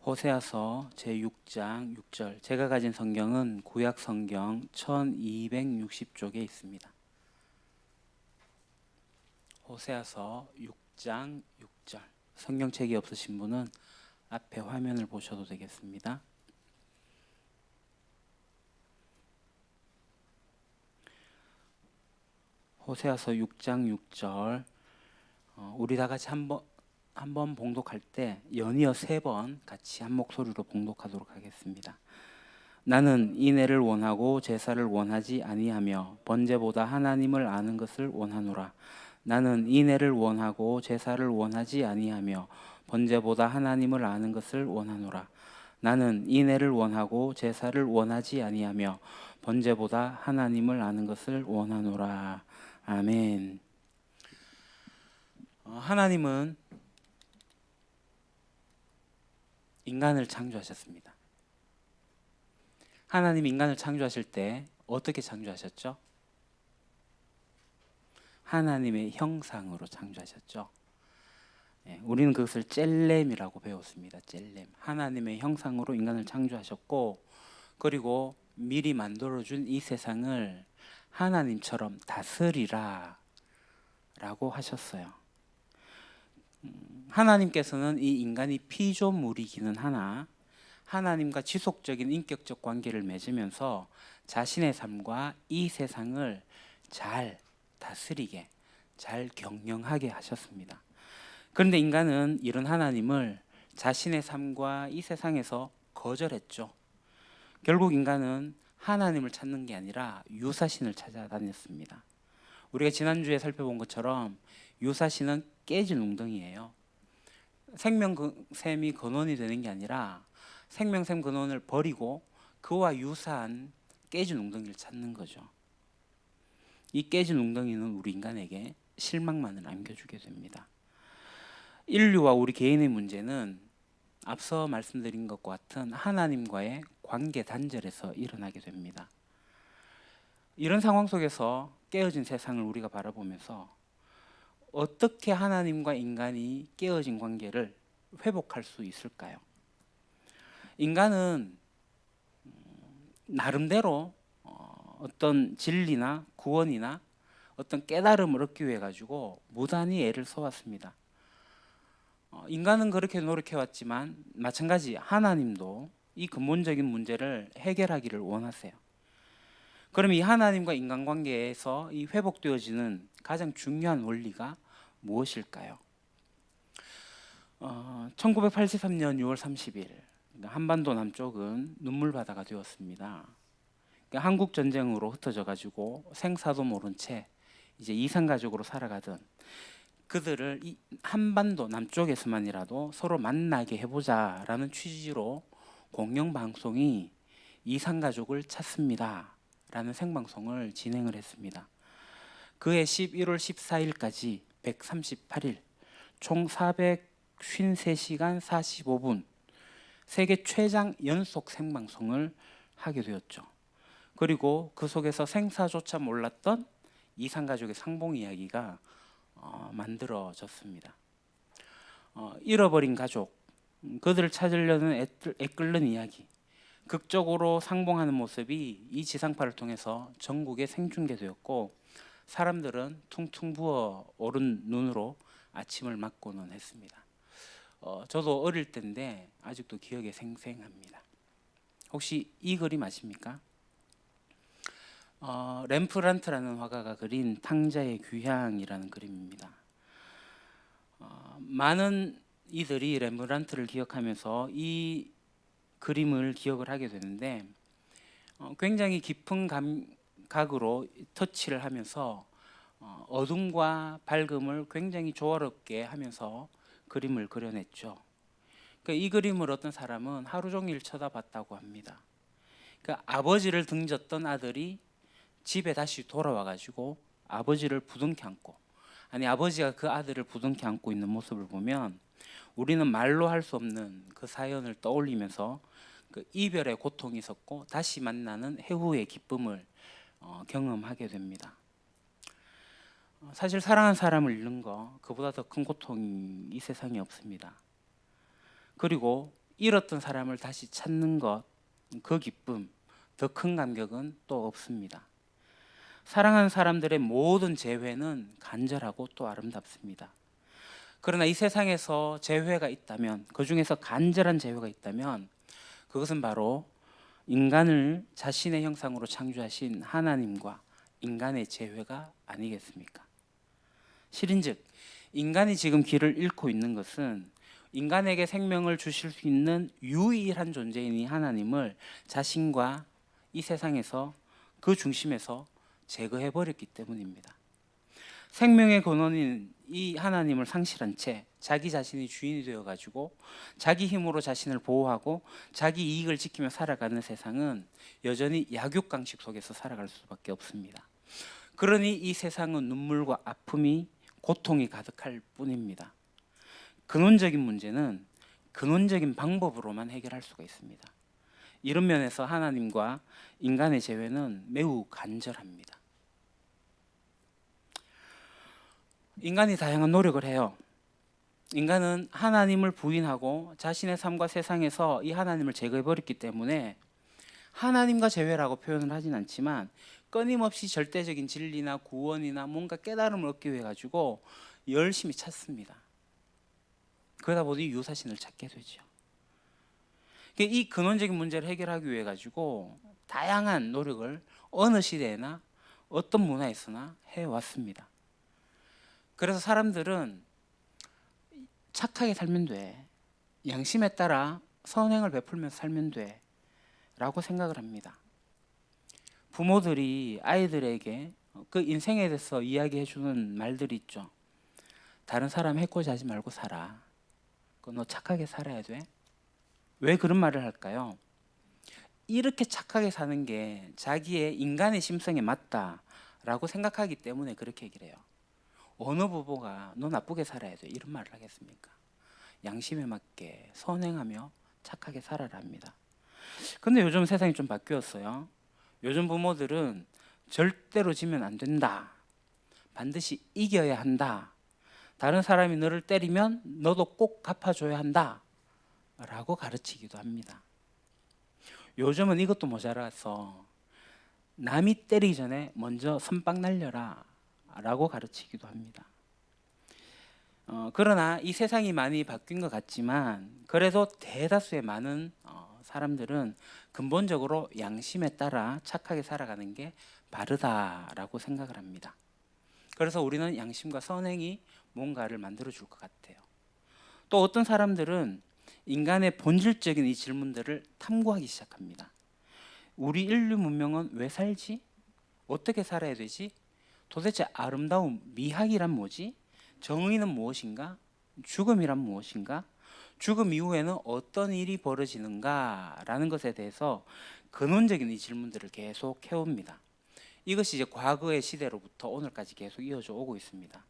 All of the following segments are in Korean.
호세아서 제6장 6절. 제가 가진 성경은 구약 성경 1260쪽에 있습니다. 호세아서 6장 6절. 성경책이 없으신 분은 앞에 화면을 보셔도 되겠습니다. 호세아서 6장 6절. 우리 다 같이 한번 봉독할 때 연이어 3번 같이 한 목소리로 봉독하도록 하겠습니다. 나는 인애를 원하고 제사를 원하지 아니하며 번제보다 하나님을 아는 것을 원하노라. 나는 인애를 원하고 제사를 원하지 아니하며 번제보다 하나님을 아는 것을 원하노라. 나는 인애를 원하고 제사를 원하지 아니하며 번제보다 하나님을 아는 것을 원하노라. 아멘. 하나님은 인간을 창조하셨습니다. 하나님 인간을 창조하실 때 어떻게 창조하셨죠? 하나님의 형상으로 창조하셨죠. 우리는 그것을 젤렘이라고 배웠습니다. 젤렘. 하나님의 형상으로 인간을 창조하셨고, 그리고 미리 만들어준 이 세상을 하나님처럼 다스리라 라고 하셨어요. 하나님께서는 이 인간이 피조물이기는 하나 하나님과 지속적인 인격적 관계를 맺으면서 자신의 삶과 이 세상을 잘 다스리게, 잘 경영하게 하셨습니다. 그런데 인간은 이런 하나님을 자신의 삶과 이 세상에서 거절했죠. 결국 인간은 하나님을 찾는 게 아니라 유사신을 찾아다녔습니다. 우리가 지난주에 살펴본 것처럼 유사신은 깨진 웅덩이에요. 생명샘이 근원이 되는 게 아니라 생명샘 근원을 버리고 그와 유사한 깨진 웅덩이를 찾는 거죠. 이 깨진 웅덩이는 우리 인간에게 실망만을 안겨주게 됩니다. 인류와 우리 개인의 문제는 앞서 말씀드린 것과 같은 하나님과의 관계 단절에서 일어나게 됩니다. 이런 상황 속에서 깨어진 세상을 우리가 바라보면서 어떻게 하나님과 인간이 깨어진 관계를 회복할 수 있을까요? 인간은 나름대로 어떤 진리나 구원이나 어떤 깨달음을 얻기 위해 가지고 무단히 애를 써왔습니다. 인간은 그렇게 노력해왔지만 마찬가지 하나님도 이 근본적인 문제를 해결하기를 원하세요. 그럼 이 하나님과 인간관계에서 이 회복되어지는 가장 중요한 원리가 무엇일까요? 1983년 6월 30일 한반도 남쪽은 눈물바다가 되었습니다. 한국 전쟁으로 흩어져 가지고 생사도 모른 채 이제 이산가족으로 살아가던 그들을 이 한반도 남쪽에서만이라도 서로 만나게 해보자라는 취지로 공영방송이 이산가족을 찾습니다 라는 생방송을 진행을 했습니다. 그해 11월 14일까지 138일 총 453시간 45분 세계 최장 연속 생방송을 하게 되었죠. 그리고 그 속에서 생사조차 몰랐던 이산가족의 상봉 이야기가 만들어졌습니다. 잃어버린 가족, 그들을 찾으려는 애끓는 이야기, 극적으로 상봉하는 모습이 이 지상파를 통해서 전국에 생중계되었고 사람들은 퉁퉁 부어 오른 눈으로 아침을 맞고는 했습니다. 저도 어릴 때인데 아직도 기억에 생생합니다. 혹시 이 그림 아십니까? 렘프란트라는 화가가 그린 탕자의 귀향이라는 그림입니다. 많은 이들이 렘브란트를 기억하면서 이 그림을 기억을 하게 되는데 굉장히 깊은 감각으로 터치를 하면서 어둠과 밝음을 굉장히 조화롭게 하면서 그림을 그려냈죠. 그러니까 이 그림을 어떤 사람은 하루 종일 쳐다봤다고 합니다. 그러니까 아버지를 등졌던 아들이 집에 다시 돌아와 가지고 아버지를 부둥켜 안고, 아니 아버지가 그 아들을 부둥켜 안고 있는 모습을 보면 우리는 말로 할 수 없는 그 사연을 떠올리면서 그 이별의 고통이 있었고 다시 만나는 해후의 기쁨을 경험하게 됩니다. 사실 사랑한 사람을 잃는 거 그보다 더 큰 고통이 이 세상에 없습니다. 그리고 잃었던 사람을 다시 찾는 것, 그 기쁨, 더 큰 감격은 또 없습니다. 사랑하는 사람들의 모든 재회는 간절하고 또 아름답습니다. 그러나 이 세상에서 재회가 있다면, 그 중에서 간절한 재회가 있다면 그것은 바로 인간을 자신의 형상으로 창조하신 하나님과 인간의 재회가 아니겠습니까? 실인즉 인간이 지금 길을 잃고 있는 것은 인간에게 생명을 주실 수 있는 유일한 존재인 이 하나님을 자신과 이 세상에서, 그 중심에서 제거해 버렸기 때문입니다. 생명의 근원인 이 하나님을 상실한 채 자기 자신이 주인이 되어 가지고 자기 힘으로 자신을 보호하고 자기 이익을 지키며 살아가는 세상은 여전히 약육강식 속에서 살아갈 수밖에 없습니다. 그러니 이 세상은 눈물과 아픔이, 고통이 가득할 뿐입니다. 근원적인 문제는 근원적인 방법으로만 해결할 수가 있습니다. 이런 면에서 하나님과 인간의 재회는 매우 간절합니다. 인간이 다양한 노력을 해요. 인간은 하나님을 부인하고 자신의 삶과 세상에서 이 하나님을 제거해버렸기 때문에 하나님과 재회라고 표현을 하진 않지만 끊임없이 절대적인 진리나 구원이나 뭔가 깨달음을 얻기 위해 가지고 열심히 찾습니다. 그러다 보니 유사신을 찾게 되죠. 이 근원적인 문제를 해결하기 위해 가지고 다양한 노력을 어느 시대에나 어떤 문화에서나 해왔습니다. 그래서 사람들은 착하게 살면 돼, 양심에 따라 선행을 베풀면서 살면 돼 라고 생각을 합니다. 부모들이 아이들에게 그 인생에 대해서 이야기해 주는 말들이 있죠. 다른 사람 해코지 하지 말고 살아, 너 착하게 살아야 돼. 왜 그런 말을 할까요? 이렇게 착하게 사는 게 자기의 인간의 심성에 맞다라고 생각하기 때문에 그렇게 얘기를 해요. 어느 부모가 너 나쁘게 살아야 돼 이런 말을 하겠습니까? 양심에 맞게 선행하며 착하게 살아라 합니다. 근데 요즘 세상이 좀 바뀌었어요. 요즘 부모들은 절대로 지면 안 된다, 반드시 이겨야 한다, 다른 사람이 너를 때리면 너도 꼭 갚아줘야 한다 라고 가르치기도 합니다. 요즘은 이것도 모자라서 남이 때리기 전에 먼저 선빵 날려라 라고 가르치기도 합니다. 그러나 이 세상이 많이 바뀐 것 같지만 그래도 대다수의 많은 사람들은 근본적으로 양심에 따라 착하게 살아가는 게 바르다라고 생각을 합니다. 그래서 우리는 양심과 선행이 뭔가를 만들어 줄 것 같아요. 또 어떤 사람들은 인간의 본질적인 이 질문들을 탐구하기 시작합니다. 우리 인류 문명은 왜 살지? 어떻게 살아야 되지? 도대체 아름다움, 미학이란 뭐지? 정의는 무엇인가? 죽음이란 무엇인가? 죽음 이후에는 어떤 일이 벌어지는가? 라는 것에 대해서 근원적인 이 질문들을 계속 해옵니다. 이것이 이제 과거의 시대로부터 오늘까지 계속 이어져 오고 있습니다.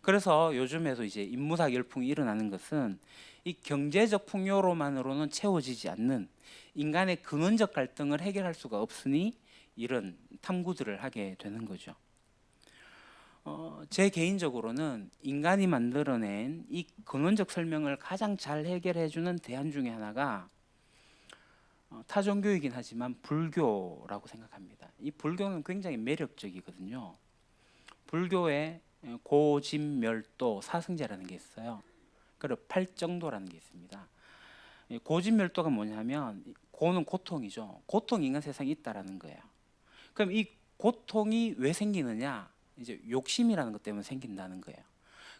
그래서 요즘에도 이제 인문학 열풍이 일어나는 것은 이 경제적 풍요로만으로는 채워지지 않는 인간의 근원적 갈등을 해결할 수가 없으니 이런 탐구들을 하게 되는 거죠. 제 개인적으로는 인간이 만들어낸 이 근원적 설명을 가장 잘 해결해주는 대안 중에 하나가 타종교이긴 하지만 불교라고 생각합니다. 이 불교는 굉장히 매력적이거든요. 불교에 고진멸도 사승제라는 게 있어요. 그리고 팔정도라는 게 있습니다. 고진멸도가 뭐냐면 고는 고통이죠. 고통이 인간 세상에 있다라는 거예요. 그럼 이 고통이 왜 생기느냐? 이제 욕심이라는 것 때문에 생긴다는 거예요.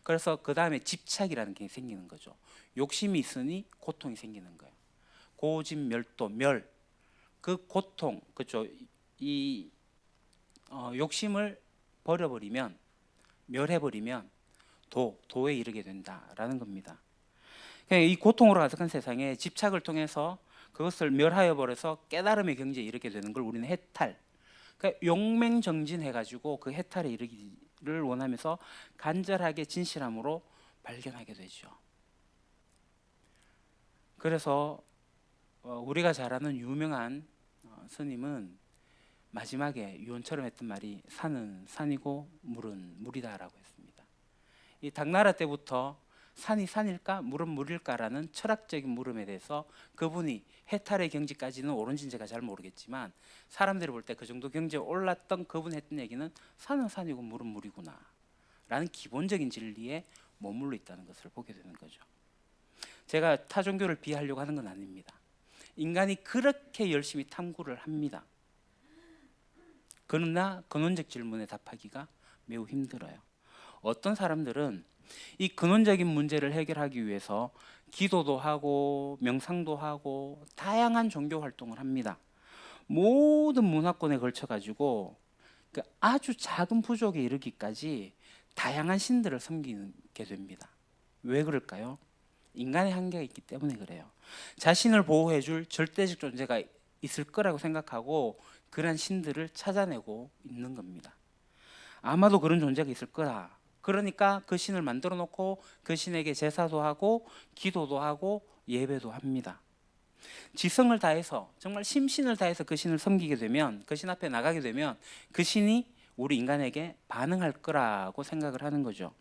그래서 그 다음에 집착이라는 게 생기는 거죠. 욕심이 있으니 고통이 생기는 거예요. 고진멸도, 멸, 그 고통, 그렇죠. 이 욕심을 버려버리면, 멸해버리면 도에 이르게 된다라는 겁니다. 이 고통으로 가득한 세상에 집착을 통해서 그것을 멸하여 버려서 깨달음의 경지에 이르게 되는 걸 우리는 해탈, 그러니까 용맹정진해가지고 그 해탈에 이르기를 원하면서 간절하게 진실함으로 발견하게 되죠. 그래서 우리가 잘 아는 유명한 스님은 마지막에 유언처럼 했던 말이 산은 산이고 물은 물이다라고 했습니다. 이 당나라 때부터 산이 산일까 물은 물일까라는 철학적인 물음에 대해서 그분이 해탈의 경지까지는 옳은지 제가 잘 모르겠지만 사람들이 볼 때 그 정도 경지에 올랐던 그분이 했던 얘기는 산은 산이고 물은 물이구나 라는 기본적인 진리에 머물러 있다는 것을 보게 되는 거죠. 제가 타 종교를 비하하려고 하는 건 아닙니다. 인간이 그렇게 열심히 탐구를 합니다. 그러나 근원적 질문에 답하기가 매우 힘들어요. 어떤 사람들은 이 근원적인 문제를 해결하기 위해서 기도도 하고 명상도 하고 다양한 종교 활동을 합니다. 모든 문화권에 걸쳐 가지고 그 아주 작은 부족에 이르기까지 다양한 신들을 섬기게 됩니다. 왜 그럴까요? 인간의 한계가 있기 때문에 그래요. 자신을 보호해 줄 절대적 존재가 있을 거라고 생각하고 그러한 신들을 찾아내고 있는 겁니다. 아마도 그런 존재가 있을 거라. 그러니까 그 신을 만들어 놓고 그 신에게 제사도 하고 기도도 하고 예배도 합니다. 지성을 다해서 정말 심신을 다해서 그 신을 섬기게 되면 그 신 앞에 나가게 되면 그 신이 우리 인간에게 반응할 거라고 생각을 하는 거죠.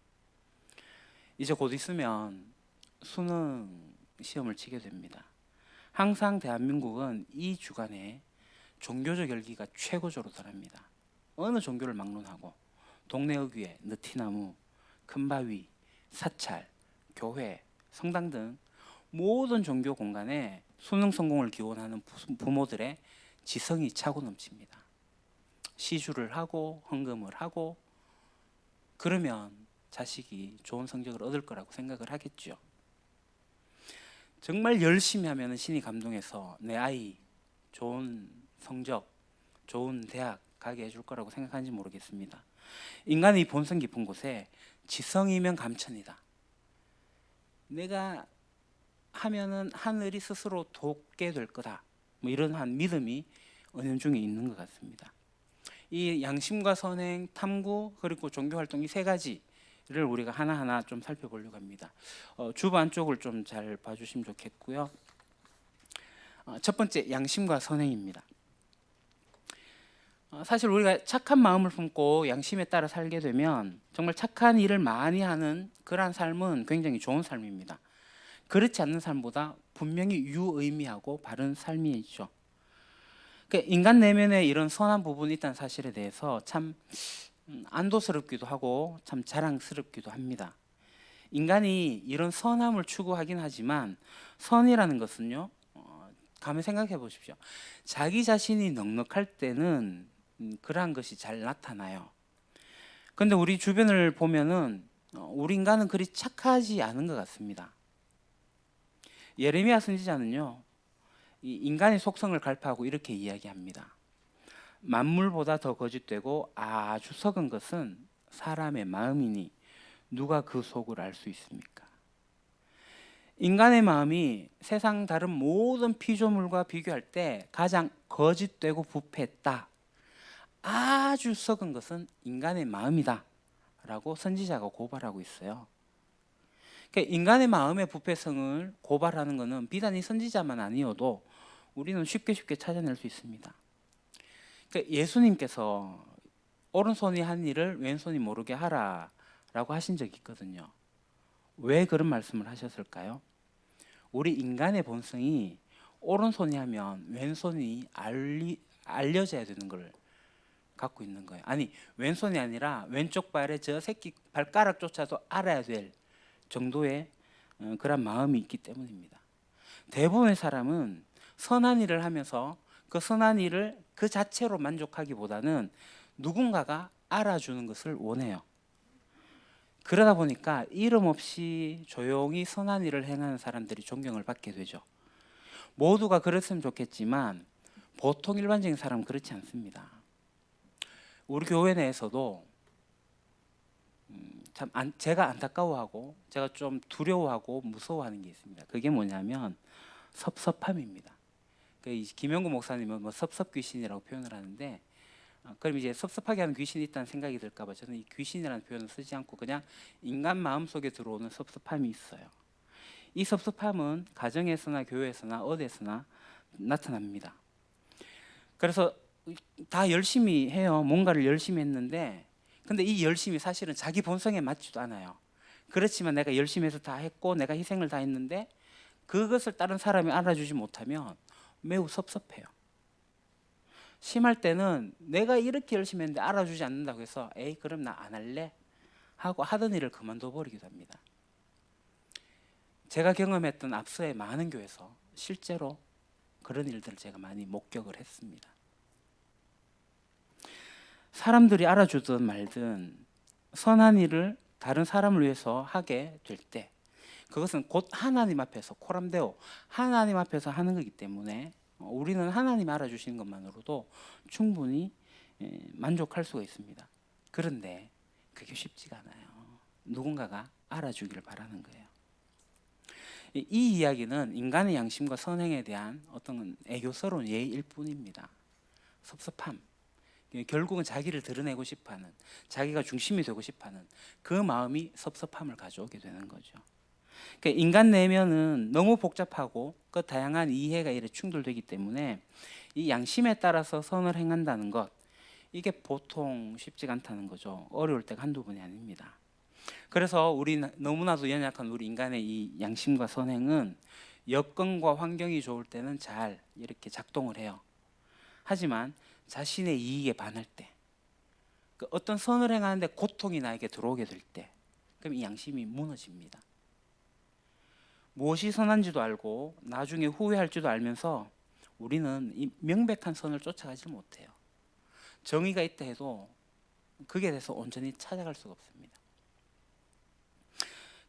이제 곧 있으면 수능 시험을 치게 됩니다. 항상 대한민국은 이 주간에 종교적 열기가 최고조로 달합니다. 어느 종교를 막론하고 동네 어귀에 느티나무, 큰바위, 사찰, 교회, 성당 등 모든 종교 공간에 수능 성공을 기원하는 부모들의 지성이 차고 넘칩니다. 시주를 하고 헌금을 하고 그러면 자식이 좋은 성적을 얻을 거라고 생각을 하겠죠. 정말 열심히 하면 신이 감동해서 내 아이 좋은 성적, 좋은 대학 가게 해줄 거라고 생각하는지 모르겠습니다. 인간의 본성 깊은 곳에 지성이면 감천이다. 내가 하면은 하늘이 스스로 돕게 될 거다. 뭐 이런 믿음이 은연중에 있는 것 같습니다. 이 양심과 선행, 탐구 그리고 종교 활동 이 세 가지를 우리가 하나하나 좀 살펴보려고 합니다. 주반 쪽을 좀 잘 봐주시면 좋겠고요. 첫 번째 양심과 선행입니다. 사실 우리가 착한 마음을 품고 양심에 따라 살게 되면 정말 착한 일을 많이 하는 그러한 삶은 굉장히 좋은 삶입니다. 그렇지 않는 삶보다 분명히 유의미하고 바른 삶이죠. 그러니까 인간 내면에 이런 선한 부분이 있다는 사실에 대해서 참 안도스럽기도 하고 참 자랑스럽기도 합니다. 인간이 이런 선함을 추구하긴 하지만 선이라는 것은요, 가만 생각해 보십시오. 자기 자신이 넉넉할 때는 그러한 것이 잘 나타나요. 그런데 우리 주변을 보면은 우리 인간은 그리 착하지 않은 것 같습니다. 예레미야 선지자는요, 이 인간의 속성을 갈파하고 이렇게 이야기합니다. 만물보다 더 거짓되고 아주 썩은 것은 사람의 마음이니 누가 그 속을 알 수 있습니까? 인간의 마음이 세상 다른 모든 피조물과 비교할 때 가장 거짓되고 부패했다. 아주 썩은 것은 인간의 마음이다 라고 선지자가 고발하고 있어요. 그러니까 인간의 마음의 부패성을 고발하는 것은 비단 이 선지자만 아니어도 우리는 쉽게 찾아낼 수 있습니다. 그러니까 예수님께서 오른손이 한 일을 왼손이 모르게 하라라고 하신 적이 있거든요. 왜 그런 말씀을 하셨을까요? 우리 인간의 본성이 오른손이 하면 왼손이 알려져야 되는 걸 갖고 있는 거예요. 아니, 왼손이 아니라 왼쪽 발의 저 새끼 발가락조차도 알아야 될 정도의 그런 마음이 있기 때문입니다. 대부분의 사람은 선한 일을 하면서 그 선한 일을 그 자체로 만족하기보다는 누군가가 알아주는 것을 원해요. 그러다 보니까 이름 없이 조용히 선한 일을 행하는 사람들이 존경을 받게 되죠. 모두가 그랬으면 좋겠지만 보통 일반적인 사람은 그렇지 않습니다. 우리 교회 내에서도 제가 안타까워하고 제가 좀 두려워하고 무서워하는 게 있습니다. 그게 뭐냐면 섭섭함입니다. 김영구 목사님은 뭐 섭섭귀신이라고 표현을 하는데 그럼 이제 섭섭하게 하는 귀신이 있다는 생각이 들까 봐 저는 이 귀신이라는 표현을 쓰지 않고 그냥 인간 마음 속에 들어오는 섭섭함이 있어요. 이 섭섭함은 가정에서나 교회에서나 어디에서나 나타납니다. 그래서 다 열심히 해요. 뭔가를 열심히 했는데 근데 이 열심이 사실은 자기 본성에 맞지도 않아요. 그렇지만 내가 열심히 해서 다 했고 내가 희생을 다 했는데 그것을 다른 사람이 알아주지 못하면 매우 섭섭해요. 심할 때는 내가 이렇게 열심히 했는데 알아주지 않는다고 해서 에이 그럼 나 안 할래 하고 하던 일을 그만둬 버리기도 합니다. 제가 경험했던 앞서의 많은 교회에서 실제로 그런 일들을 제가 많이 목격을 했습니다. 사람들이 알아주든 말든 선한 일을 다른 사람을 위해서 하게 될 때 그것은 곧 하나님 앞에서 코람데오 하나님 앞에서 하는 거기 때문에 우리는 하나님 알아주시는 것만으로도 충분히 만족할 수가 있습니다. 그런데 그게 쉽지가 않아요. 누군가가 알아주기를 바라는 거예요. 이 이야기는 인간의 양심과 선행에 대한 어떤 애교스러운 예일 뿐입니다. 섭섭함, 결국은 자기를 드러내고 싶어하는, 자기가 중심이 되고 싶어하는 그 마음이 섭섭함을 가져오게 되는 거죠. 그러니까 인간 내면은 너무 복잡하고 그 다양한 이해가 이래 충돌되기 때문에 이 양심에 따라서 선을 행한다는 것, 이게 보통 쉽지가 않다는 거죠. 어려울 때가 한두 번이 아닙니다. 그래서 우리 너무나도 연약한 우리 인간의 이 양심과 선행은 여건과 환경이 좋을 때는 잘 이렇게 작동을 해요. 하지만 자신의 이익에 반할 때, 그 어떤 선을 행하는데 고통이 나에게 들어오게 될 때, 그럼 이 양심이 무너집니다. 무엇이 선한지도 알고 나중에 후회할지도 알면서 우리는 이 명백한 선을 쫓아가지 못해요. 정의가 있다 해도 그게 대해서 온전히 찾아갈 수가 없습니다.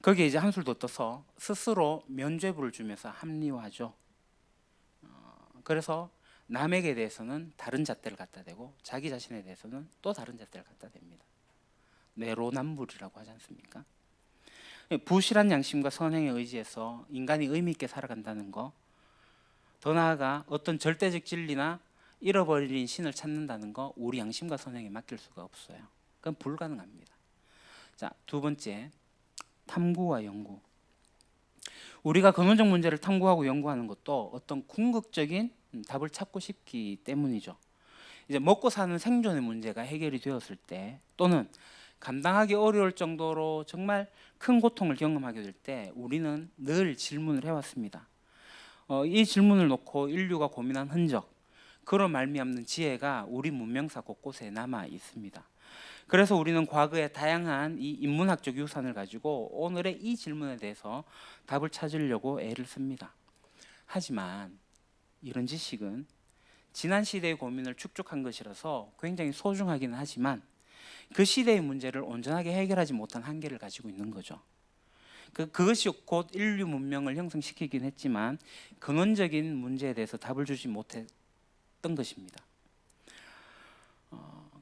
거기에 이제 한술 더 떠서 스스로 면죄부를 주면서 합리화하죠. 그래서 남에게 대해서는 다른 잣대를 갖다 대고 자기 자신에 대해서는 또 다른 잣대를 갖다 댑니다. 내로남불이라고 하지 않습니까? 부실한 양심과 선행에 의지해서 인간이 의미 있게 살아간다는 거, 더 나아가 어떤 절대적 진리나 잃어버린 신을 찾는다는 거 우리 양심과 선행에 맡길 수가 없어요. 그건 불가능합니다. 자, 두 번째, 탐구와 연구. 우리가 근원적 문제를 탐구하고 연구하는 것도 어떤 궁극적인 답을 찾고 싶기 때문이죠. 이제 먹고 사는 생존의 문제가 해결이 되었을 때 또는 감당하기 어려울 정도로 정말 큰 고통을 경험하게 될 때 우리는 늘 질문을 해왔습니다. 이 질문을 놓고 인류가 고민한 흔적, 그런 말미암는 지혜가 우리 문명사 곳곳에 남아 있습니다. 그래서 우리는 과거의 다양한 이 인문학적 유산을 가지고 오늘의 이 질문에 대해서 답을 찾으려고 애를 씁니다. 하지만 이런 지식은 지난 시대의 고민을 축적한 것이라서 굉장히 소중하기는 하지만 그 시대의 문제를 온전하게 해결하지 못한 한계를 가지고 있는 거죠. 그것이 곧 인류 문명을 형성시키긴 했지만 근원적인 문제에 대해서 답을 주지 못했던 것입니다.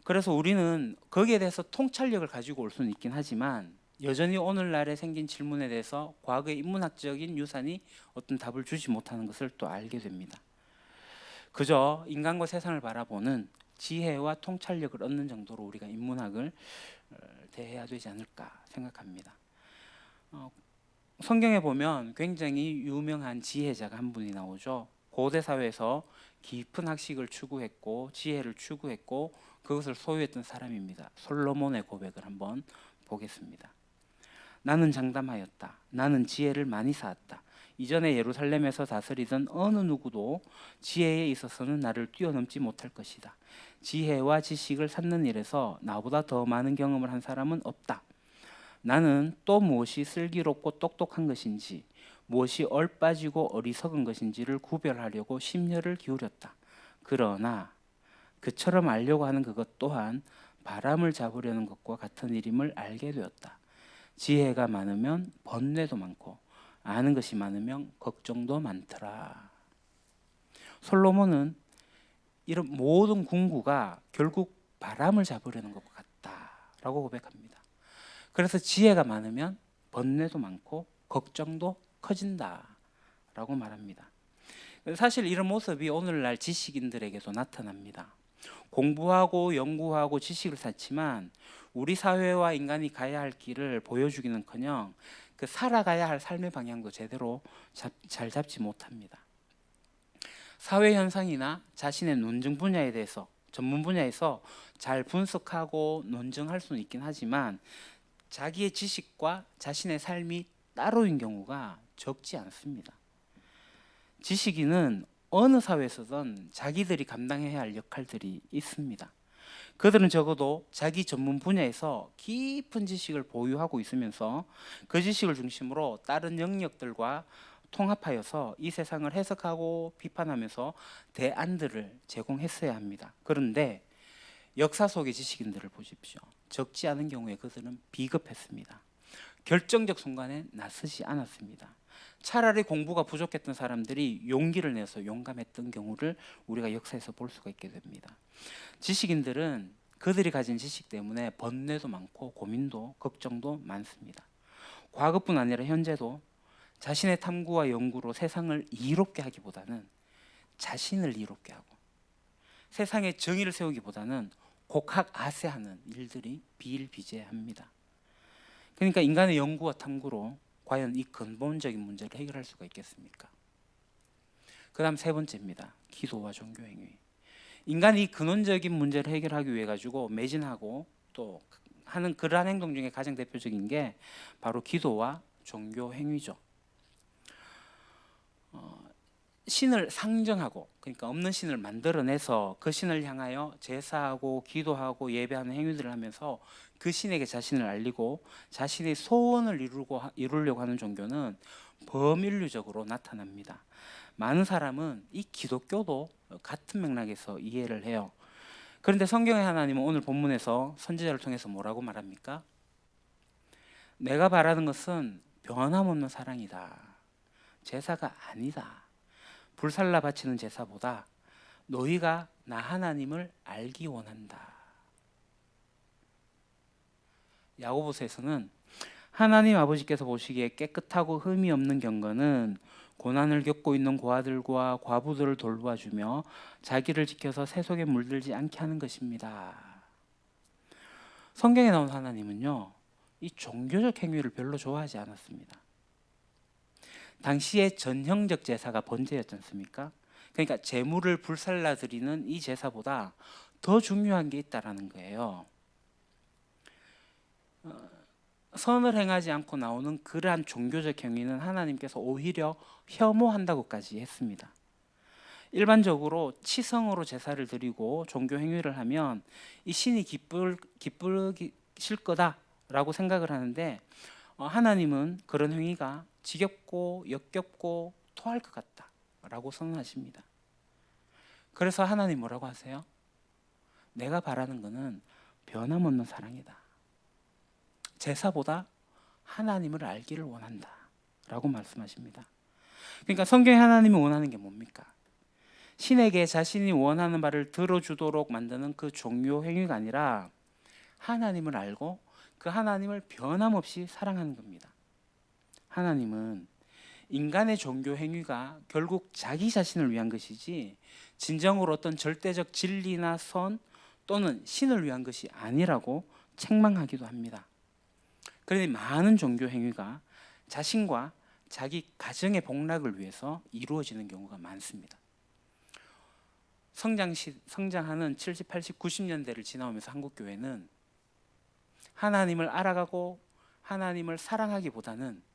그래서 우리는 거기에 대해서 통찰력을 가지고 올 수는 있긴 하지만 여전히 오늘날에 생긴 질문에 대해서 과거의 인문학적인 유산이 어떤 답을 주지 못하는 것을 또 알게 됩니다. 그저 인간과 세상을 바라보는 지혜와 통찰력을 얻는 정도로 우리가 인문학을 대해야 되지 않을까 생각합니다. 성경에 보면 굉장히 유명한 지혜자가 한 분이 나오죠. 고대 사회에서 깊은 학식을 추구했고 지혜를 추구했고 그것을 소유했던 사람입니다. 솔로몬의 고백을 한번 보겠습니다. 나는 장담하였다. 나는 지혜를 많이 쌓았다. 이전에 예루살렘에서 다스리던 어느 누구도 지혜에 있어서는 나를 뛰어넘지 못할 것이다. 지혜와 지식을 쌓는 일에서 나보다 더 많은 경험을 한 사람은 없다. 나는 또 무엇이 슬기롭고 똑똑한 것인지 무엇이 얼빠지고 어리석은 것인지를 구별하려고 심려를 기울였다. 그러나 그처럼 알려고 하는 그것 또한 바람을 잡으려는 것과 같은 일임을 알게 되었다. 지혜가 많으면 번뇌도 많고 아는 것이 많으면 걱정도 많더라. 솔로몬은 이런 모든 궁구가 결국 바람을 잡으려는 것 같다라고 고백합니다. 그래서 지혜가 많으면 번뇌도 많고 걱정도 커진다라고 말합니다. 사실 이런 모습이 오늘날 지식인들에게도 나타납니다. 공부하고 연구하고 지식을 쌓지만 우리 사회와 인간이 가야 할 길을 보여주기는커녕 그 살아가야 할 삶의 방향도 제대로 잘 잡지 못합니다. 사회 현상이나 자신의 논증 분야에 대해서 전문 분야에서 잘 분석하고 논증할 수는 있긴 하지만 자기의 지식과 자신의 삶이 따로인 경우가 적지 않습니다. 지식인은 어느 사회에서든 자기들이 감당해야 할 역할들이 있습니다. 그들은 적어도 자기 전문 분야에서 깊은 지식을 보유하고 있으면서 그 지식을 중심으로 다른 영역들과 통합하여서 이 세상을 해석하고 비판하면서 대안들을 제공했어야 합니다. 그런데 역사 속의 지식인들을 보십시오. 적지 않은 경우에 그들은 비겁했습니다. 결정적 순간에 나서지 않았습니다. 차라리 공부가 부족했던 사람들이 용기를 내서 용감했던 경우를 우리가 역사에서 볼 수가 있게 됩니다. 지식인들은 그들이 가진 지식 때문에 번뇌도 많고 고민도 걱정도 많습니다. 과거뿐 아니라 현재도 자신의 탐구와 연구로 세상을 이롭게 하기보다는 자신을 이롭게 하고 세상에 정의를 세우기보다는 곡학아세하는 일들이 비일비재합니다. 그러니까 인간의 연구와 탐구로 과연 이 근본적인 문제를 해결할 수가 있겠습니까? 그 다음 세 번째입니다. 기도와 종교행위. 인간이 이 근원적인 문제를 해결하기 위해 가지고 매진하고 또 하는 그러한 행동 중에 가장 대표적인 게 바로 기도와 종교행위죠. 신을 상정하고, 그러니까 없는 신을 만들어내서 그 신을 향하여 제사하고 기도하고 예배하는 행위들을 하면서 그 신에게 자신을 알리고 자신의 소원을 이루려고 하는 종교는 범인류적으로 나타납니다. 많은 사람은 이 기독교도 같은 맥락에서 이해를 해요. 그런데 성경의 하나님은 오늘 본문에서 선지자를 통해서 뭐라고 말합니까? 내가 바라는 것은 변함없는 사랑이다. 제사가 아니다. 불살라 바치는 제사보다 너희가 나 하나님을 알기 원한다. 야고보서에서는 하나님 아버지께서 보시기에 깨끗하고 흠이 없는 경건은 고난을 겪고 있는 고아들과 과부들을 돌보아주며 자기를 지켜서 세속에 물들지 않게 하는 것입니다. 성경에 나온 하나님은요, 이 종교적 행위를 별로 좋아하지 않았습니다. 당시의 전형적 제사가 번제였지 않습니까? 그러니까 제물을 불살라 드리는 이 제사보다 더 중요한 게 있다라는 거예요. 선을 행하지 않고 나오는 그러한 종교적 행위는 하나님께서 오히려 혐오한다고까지 했습니다. 일반적으로 치성으로 제사를 드리고 종교 행위를 하면 이 신이 기쁘실 거다라고 생각을 하는데 하나님은 그런 행위가 지겹고 역겹고 토할 것 같다라고 선언하십니다. 그래서 하나님 뭐라고 하세요? 내가 바라는 것은 변함없는 사랑이다. 제사보다 하나님을 알기를 원한다 라고 말씀하십니다. 그러니까 성경에 하나님이 원하는 게 뭡니까? 신에게 자신이 원하는 바를 들어주도록 만드는 그 종교 행위가 아니라 하나님을 알고 그 하나님을 변함없이 사랑하는 겁니다. 하나님은 인간의 종교 행위가 결국 자기 자신을 위한 것이지 진정으로 어떤 절대적 진리나 선 또는 신을 위한 것이 아니라고 책망하기도 합니다. 그러니 많은 종교 행위가 자신과 자기 가정의 복락을 위해서 이루어지는 경우가 많습니다. 성장하는 70, 80, 90년대를 지나오면서 한국 교회는 하나님을 알아가고 하나님을 사랑하기보다는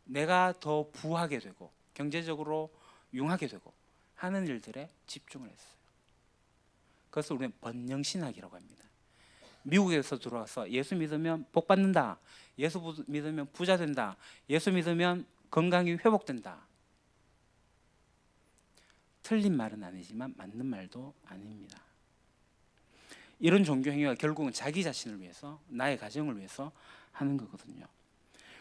내가 더 부하게 되고 경제적으로 융하게 되고 하는 일들에 집중을 했어요. 그것을 우리는 번영신학이라고 합니다. 미국에서 들어와서 예수 믿으면 복 받는다. 예수 믿으면 부자 된다. 예수 믿으면 건강이 회복된다. 틀린 말은 아니지만 맞는 말도 아닙니다. 이런 종교 행위가 결국은 자기 자신을 위해서, 나의 가정을 위해서 하는 거거든요.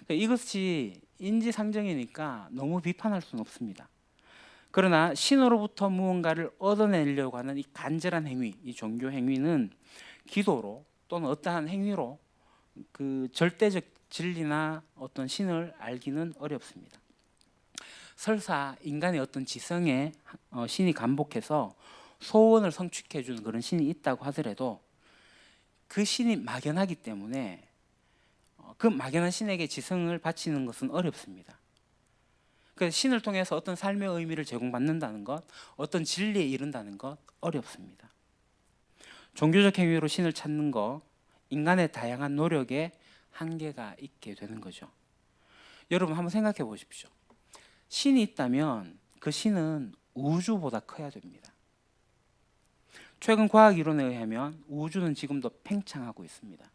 그러니까 이것이 인지상정이니까 너무 비판할 수는 없습니다. 그러나 신으로부터 무언가를 얻어내려고 하는 이 간절한 행위, 이 종교 행위는 기도로 또는 어떠한 행위로 그 절대적 진리나 어떤 신을 알기는 어렵습니다. 설사 인간의 어떤 지성에 신이 간복해서 소원을 성취해 주는 그런 신이 있다고 하더라도 그 신이 막연하기 때문에 그 막연한 신에게 지성을 바치는 것은 어렵습니다. 그래서 신을 통해서 어떤 삶의 의미를 제공받는다는 것, 어떤 진리에 이른다는 것 어렵습니다. 종교적 행위로 신을 찾는 것, 인간의 다양한 노력에 한계가 있게 되는 거죠. 여러분 한번 생각해 보십시오. 신이 있다면 그 신은 우주보다 커야 됩니다. 최근 과학 이론에 의하면 우주는 지금도 팽창하고 있습니다.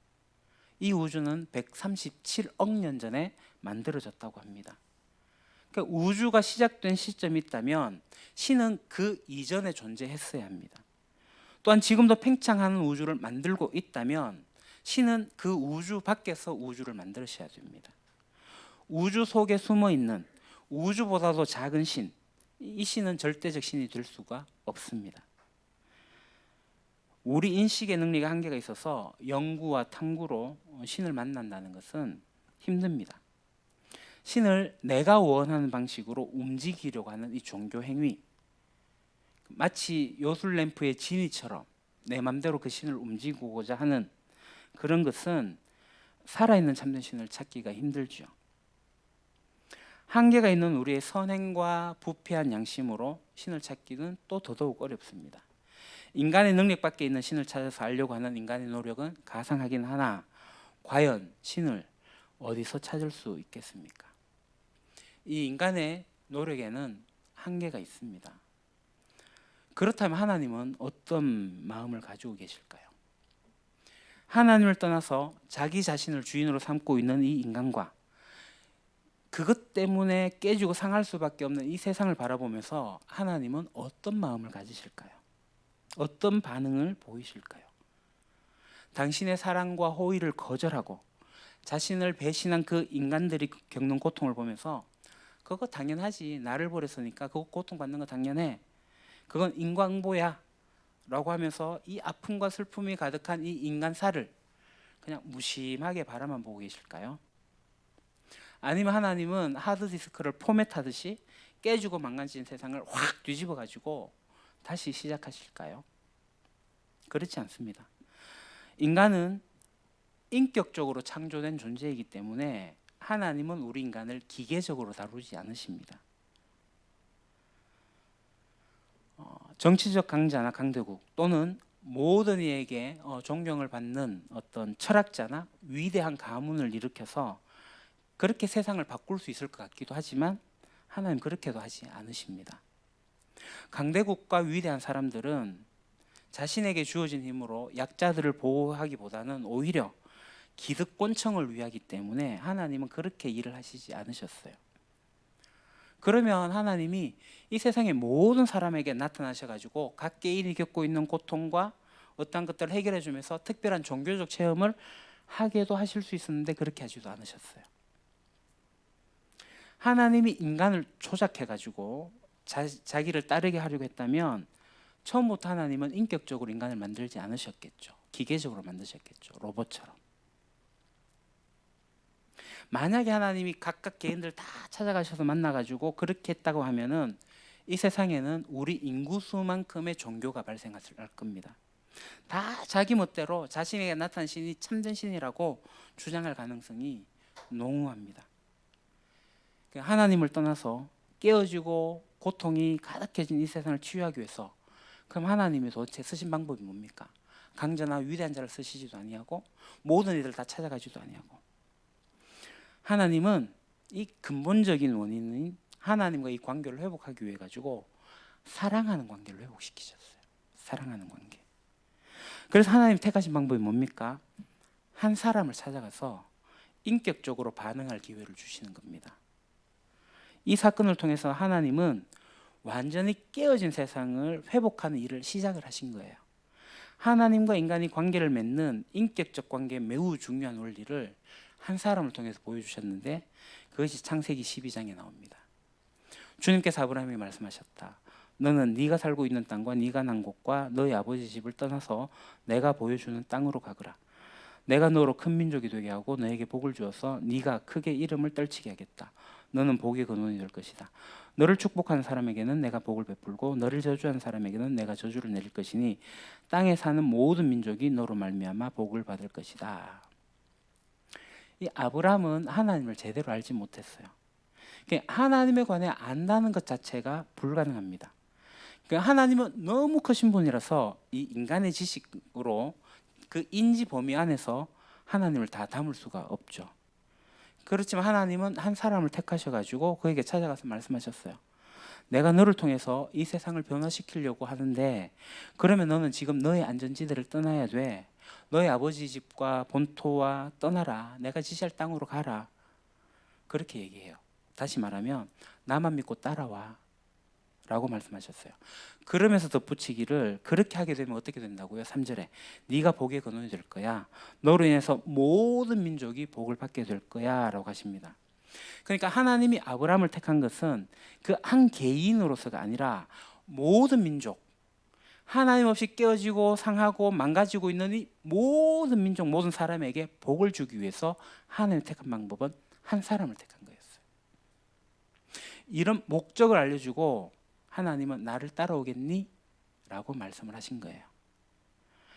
이 우주는 137억 년 전에 만들어졌다고 합니다. 그러니까 우주가 시작된 시점이 있다면 신은 그 이전에 존재했어야 합니다. 또한 지금도 팽창하는 우주를 만들고 있다면 신은 그 우주 밖에서 우주를 만드셔야 됩니다. 우주 속에 숨어 있는 우주보다도 작은 신, 이 신은 절대적 신이 될 수가 없습니다. 우리 인식의 능력에 한계가 있어서 연구와 탐구로 신을 만난다는 것은 힘듭니다. 신을 내가 원하는 방식으로 움직이려고 하는 이 종교 행위, 마치 요술램프의 지니처럼 내 맘대로 그 신을 움직이고자 하는 그런 것은 살아있는 참된 신을 찾기가 힘들죠. 한계가 있는 우리의 선행과 부패한 양심으로 신을 찾기는 또 더더욱 어렵습니다. 인간의 능력 밖에 있는 신을 찾아서 알려고 하는 인간의 노력은 가상하긴 하나 과연 신을 어디서 찾을 수 있겠습니까? 이 인간의 노력에는 한계가 있습니다. 그렇다면 하나님은 어떤 마음을 가지고 계실까요? 하나님을 떠나서 자기 자신을 주인으로 삼고 있는 이 인간과 그것 때문에 깨지고 상할 수밖에 없는 이 세상을 바라보면서 하나님은 어떤 마음을 가지실까요? 어떤 반응을 보이실까요? 당신의 사랑과 호의를 거절하고 자신을 배신한 그 인간들이 겪는 고통을 보면서 그거 당연하지, 나를 버렸으니까 그거 고통받는 거 당연해, 그건 인과응보야 라고 하면서 이 아픔과 슬픔이 가득한 이 인간사를 그냥 무심하게 바라만 보고 계실까요? 아니면 하나님은 하드디스크를 포맷하듯이 깨지고 망가진 세상을 확 뒤집어 가지고 다시 시작하실까요? 그렇지 않습니다. 인간은 인격적으로 창조된 존재이기 때문에 하나님은 우리 인간을 기계적으로 다루지 않으십니다. 정치적 강자나 강대국 또는 모든 이에게 존경을 받는 어떤 철학자나 위대한 가문을 일으켜서 그렇게 세상을 바꿀 수 있을 것 같기도 하지만 하나님 그렇게도 하지 않으십니다. 강대국과 위대한 사람들은 자신에게 주어진 힘으로 약자들을 보호하기보다는 오히려 기득권층을 위하기 때문에 하나님은 그렇게 일을 하시지 않으셨어요. 그러면 하나님이 이 세상의 모든 사람에게 나타나셔가지고 각 개인이 겪고 있는 고통과 어떤 것들을 해결해 주면서 특별한 종교적 체험을 하게도 하실 수 있었는데 그렇게 하지도 않으셨어요. 하나님이 인간을 조작해가지고 자기를 따르게 하려고 했다면 처음부터 하나님은 인격적으로 인간을 만들지 않으셨겠죠. 기계적으로 만드셨겠죠. 로봇처럼. 만약에 하나님이 각각 개인들 다 찾아가셔서 만나가지고 그렇게 했다고 하면은 이 세상에는 우리 인구수만큼의 종교가 발생할 겁니다. 다 자기 멋대로 자신에게 나타난 신이 참된 신이라고 주장할 가능성이 농후합니다. 하나님을 떠나서 깨어지고 고통이 가득해진 이 세상을 치유하기 위해서 그럼 하나님이 도대체 쓰신 방법이 뭡니까? 강자나 위대한 자를 쓰시지도 아니하고 모든 이들 다 찾아가지도 아니하고 하나님은 이 근본적인 원인인 하나님과 이 관계를 회복하기 위해 가지고 사랑하는 관계를 회복시키셨어요. 사랑하는 관계. 그래서 하나님 택하신 방법이 뭡니까? 한 사람을 찾아가서 인격적으로 반응할 기회를 주시는 겁니다. 이 사건을 통해서 하나님은 완전히 깨어진 세상을 회복하는 일을 시작을 하신 거예요. 하나님과 인간이 관계를 맺는 인격적 관계의 매우 중요한 원리를 한 사람을 통해서 보여주셨는데 그것이 창세기 12장에 나옵니다. 주님께서 아브라함에게 말씀하셨다. 너는 네가 살고 있는 땅과 네가 난 곳과 너희 아버지 집을 떠나서 내가 보여주는 땅으로 가거라. 내가 너로 큰 민족이 되게 하고 너에게 복을 주어서 네가 크게 이름을 떨치게 하겠다. 너는 복의 근원이 될 것이다. 너를 축복하는 사람에게는 내가 복을 베풀고 너를 저주하는 사람에게는 내가 저주를 내릴 것이니 땅에 사는 모든 민족이 너로 말미암아 복을 받을 것이다. 이 아브라함은 하나님을 제대로 알지 못했어요. 하나님에 관해 안다는 것 자체가 불가능합니다. 하나님은 너무 크신 분이라서 이 인간의 지식으로 그 인지 범위 안에서 하나님을 다 담을 수가 없죠. 그렇지만 하나님은 한 사람을 택하셔가지고 그에게 찾아가서 말씀하셨어요. 내가 너를 통해서 이 세상을 변화시키려고 하는데 그러면 너는 지금 너의 안전지대를 떠나야 돼. 너의 아버지 집과 본토와 떠나라. 내가 지시할 땅으로 가라. 그렇게 얘기해요. 다시 말하면 나만 믿고 따라와 라고 말씀하셨어요. 그러면서 덧붙이기를 그렇게 하게 되면 어떻게 된다고요? 3절에 네가 복의 근원이 될 거야. 너로 인해서 모든 민족이 복을 받게 될 거야 라고 하십니다. 그러니까 하나님이 아브라함을 택한 것은 그 한 개인으로서가 아니라 모든 민족, 하나님 없이 깨어지고 상하고 망가지고 있는 이 모든 민족, 모든 사람에게 복을 주기 위해서 하나님이 택한 방법은 한 사람을 택한 거였어요. 이런 목적을 알려주고 하나님은 나를 따라오겠니? 라고 말씀을 하신 거예요.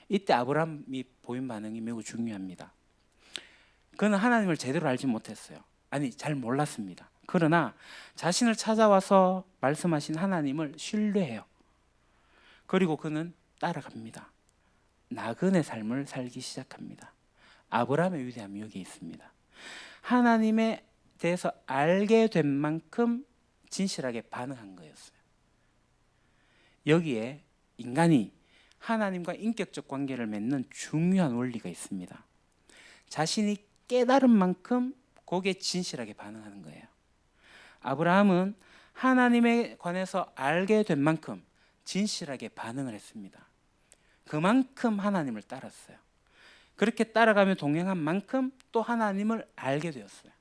이때 아브라함이 보인 반응이 매우 중요합니다. 그는 하나님을 제대로 알지 못했어요. 아니, 잘 몰랐습니다. 그러나 자신을 찾아와서 말씀하신 하나님을 신뢰해요. 그리고 그는 따라갑니다. 나그네 삶을 살기 시작합니다. 아브라함의 위대함이 여기 있습니다. 하나님에 대해서 알게 된 만큼 진실하게 반응한 거였어요. 여기에 인간이 하나님과 인격적 관계를 맺는 중요한 원리가 있습니다. 자신이 깨달은 만큼 거기에 진실하게 반응하는 거예요. 아브라함은 하나님에 관해서 알게 된 만큼 진실하게 반응을 했습니다. 그만큼 하나님을 따랐어요. 그렇게 따라가며 동행한 만큼 또 하나님을 알게 되었어요.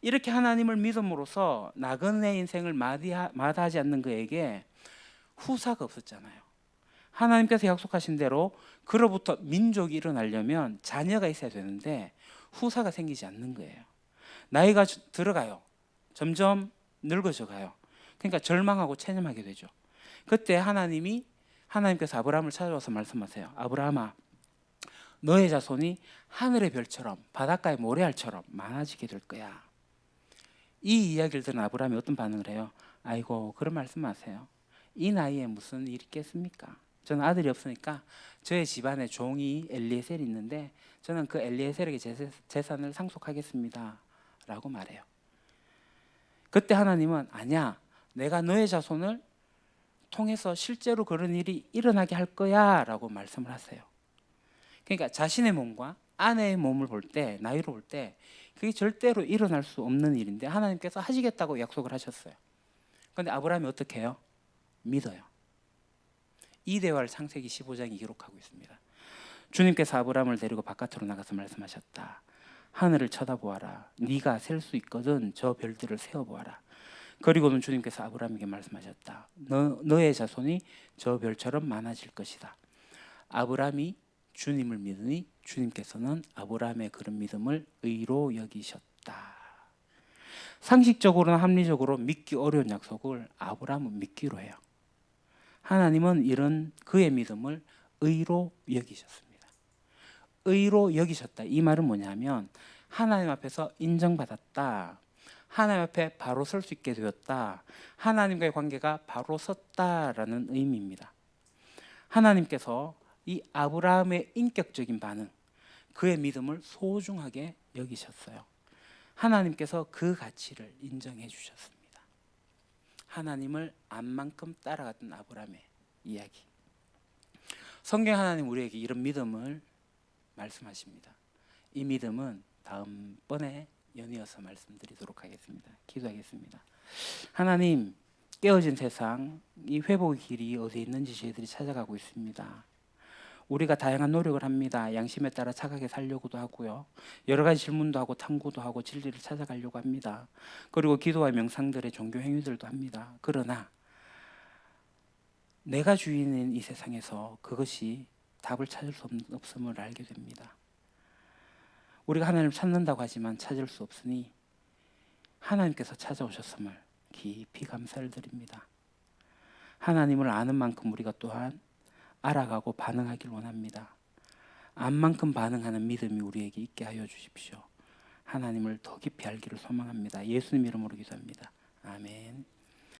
이렇게 하나님을 믿음으로써 나그네 인생을 마다하지 않는 그에게 후사가 없었잖아요. 하나님께서 약속하신 대로 그로부터 민족이 일어나려면 자녀가 있어야 되는데 후사가 생기지 않는 거예요. 나이가 들어가요. 점점 늙어져 가요. 그러니까 절망하고 체념하게 되죠. 그때 하나님께서 아브라함을 찾아와서 말씀하세요. 아브라함아, 너의 자손이 하늘의 별처럼 바닷가의 모래알처럼 많아지게 될 거야. 이 이야기를 들은 아브라함이 어떤 반응을 해요? 아이고, 그런 말씀 마세요. 이 나이에 무슨 일이 있겠습니까? 저는 아들이 없으니까 저의 집안에 종이 엘리에셀이 있는데 저는 그 엘리에셀에게 재산을 상속하겠습니다 라고 말해요. 그때 하나님은 아니야, 내가 너의 자손을 통해서 실제로 그런 일이 일어나게 할 거야 라고 말씀을 하세요. 그러니까 자신의 몸과 아내의 몸을 볼 때, 나이로 볼 때 그게 절대로 일어날 수 없는 일인데 하나님께서 하시겠다고 약속을 하셨어요. 그런데 아브라함이 어떻게 해요? 믿어요. 이 대화를 창세기 15장이 기록하고 있습니다. 주님께서 아브라함을 데리고 바깥으로 나가서 말씀하셨다. 하늘을 쳐다보아라. 네가 셀 수 있거든 저 별들을 세어보아라. 그리고는 주님께서 아브라함에게 말씀하셨다. 너의 자손이 저 별처럼 많아질 것이다. 아브라함이 주님을 믿으니 주님께서는 아브라함의 그런 믿음을 의로 여기셨다. 상식적으로나 합리적으로 믿기 어려운 약속을 아브라함은 믿기로 해요. 하나님은 이런 그의 믿음을 의로 여기셨습니다. 의로 여기셨다. 이 말은 뭐냐면 하나님 앞에서 인정받았다. 하나님 앞에 바로 설 수 있게 되었다. 하나님과의 관계가 바로 섰다라는 의미입니다. 하나님께서 이 아브라함의 인격적인 반응, 그의 믿음을 소중하게 여기셨어요. 하나님께서 그 가치를 인정해 주셨습니다. 하나님을 암만큼 따라갔던 아브라함의 이야기. 성경 하나님 우리에게 이런 믿음을 말씀하십니다. 이 믿음은 다음번에 연이어서 말씀드리도록 하겠습니다. 기도하겠습니다. 하나님, 깨어진 세상, 이 회복의 길이 어디에 있는지 저희들이 찾아가고 있습니다. 우리가 다양한 노력을 합니다. 양심에 따라 착하게 살려고도 하고요. 여러 가지 질문도 하고 탐구도 하고 진리를 찾아가려고 합니다. 그리고 기도와 명상들의 종교 행위들도 합니다. 그러나 내가 주인인 이 세상에서 그것이 답을 찾을 수 없음을 알게 됩니다. 우리가 하나님을 찾는다고 하지만 찾을 수 없으니 하나님께서 찾아오셨음을 깊이 감사를 드립니다. 하나님을 아는 만큼 우리가 또한 알아가고 반응하길 원합니다. 암만큼 반응하는 믿음이 우리에게 있게 하여 주십시오. 하나님을 더 깊이 알기를 소망합니다. 예수님 이름으로 기도합니다. 아멘.